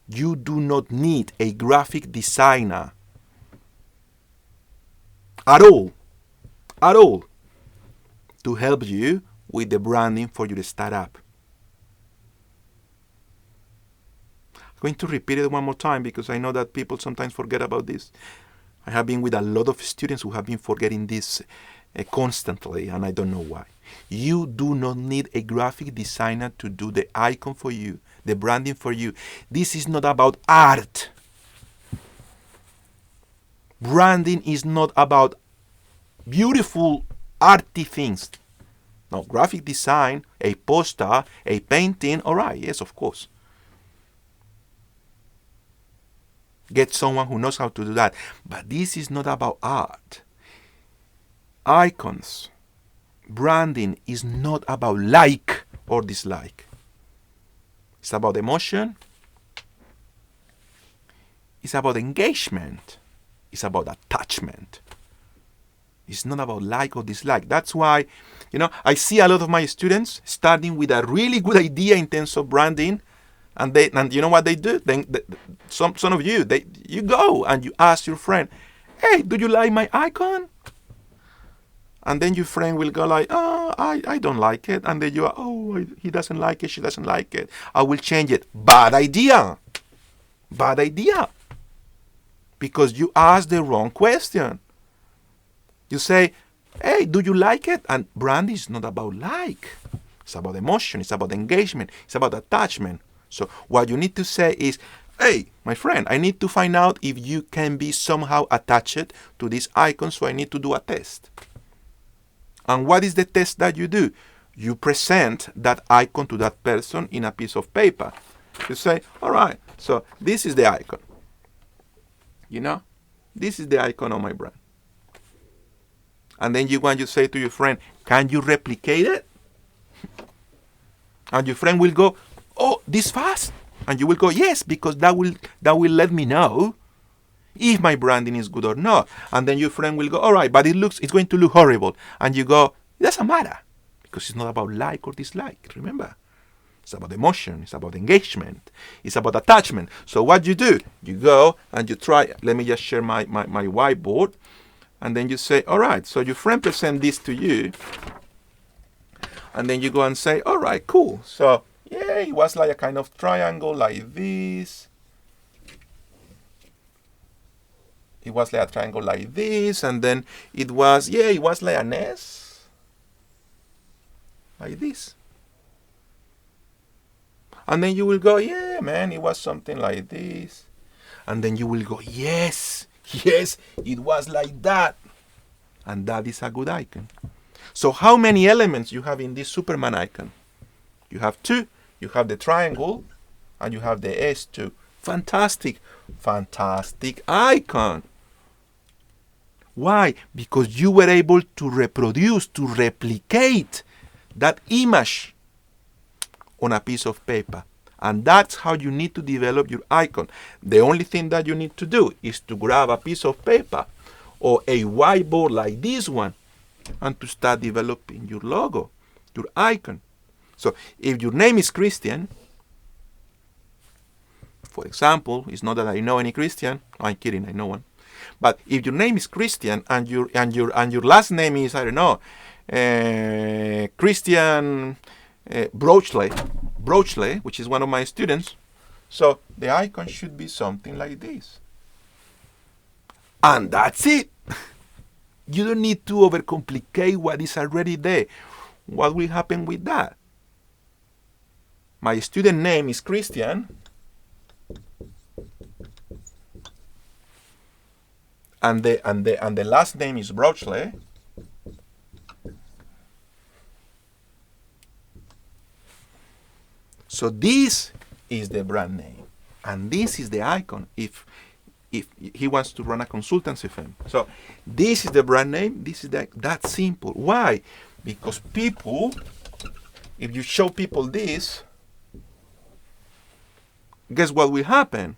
You do not need a graphic designer at all, to help you with the branding for your startup. I'm going to repeat it one more time because I know that people sometimes forget about this. I have been with a lot of students who have been forgetting this constantly, and I don't know why. You do not need a graphic designer to do the icon for you, the branding for you. This is not about art. Branding is not about beautiful arty things. No, graphic design, a poster, a painting, all right, yes, of course. Get someone who knows how to do that. But this is not about art. Icons, branding is not about like or dislike. It's about emotion. It's about engagement. It's about attachment. It's not about like or dislike. That's why, I see a lot of my students starting with a really good idea in terms of branding, and you know what they do? Some of you, you go and you ask your friend, "Hey, do you like my icon?" And then your friend will go like, "Oh, I don't like it." And then you are, "Oh, he doesn't like it, she doesn't like it. I will change it." Bad idea. Bad idea. Because you asked the wrong question. You say, "Hey, do you like it?" And brand is not about like. It's about emotion. It's about engagement. It's about attachment. So what you need to say is, "Hey, my friend, I need to find out if you can be somehow attached to this icon, so I need to do a test." And what is the test that you do? You present that icon to that person in a piece of paper. You say, "All right, so this is the icon. This is the icon of my brand." And then you say to your friend, "Can you replicate it?" And your friend will go, "Oh, this fast?" And you will go, "Yes, because that will let me know if my branding is good or not." And then your friend will go, "All right, but it's going to look horrible." And you go, "It doesn't matter, because it's not about like or dislike. Remember, it's about emotion, it's about engagement, it's about attachment." So what you do, you go and you try. Let me just share my whiteboard. And then you say, "All right, so your friend present this to you." And then you go and say, "All right, cool. So, yeah, it was like a kind of triangle like this. It was like a triangle like this. And then it was like an S. Like this." And then you will go, "Yeah, man, it was something like this." And then you will go, yes, it was like that. And that is a good icon. So how many elements you have in this Superman icon? You have 2. You have the triangle and you have the S2. Fantastic icon. Why? Because you were able to reproduce, to replicate that image on a piece of paper. And that's how you need to develop your icon. The only thing that you need to do is to grab a piece of paper or a whiteboard like this one and to start developing your logo, your icon. So if your name is Christian, for example, it's not that I know any Christian. No, I'm kidding, I know one. But if your name is Christian and your last name is, I don't know, Christian Brochley, which is one of my students, so the icon should be something like this. And that's it. You don't need to overcomplicate what is already there. What will happen with that? My student name is Christian, and the last name is Brochley. So this is the brand name, and this is the icon if he wants to run a consultancy firm. So this is the brand name, this is that simple. Why? Because people, if you show people this, guess what will happen?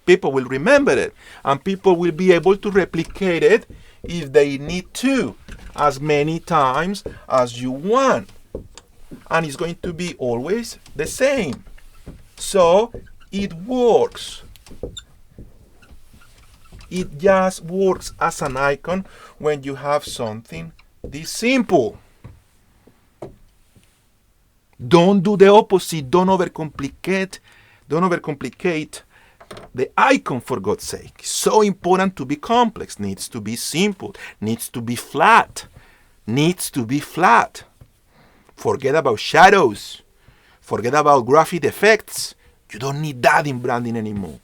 People will remember it, and people will be able to replicate it if they need to, as many times as you want. And it's going to be always the same. So it works. It just works as an icon when you have something this simple. Don't do the opposite. Don't overcomplicate the icon, for God's sake. It's so important to be complex. Needs to be simple. Needs to be flat. Forget about shadows. Forget about graphic effects. You don't need that in branding anymore.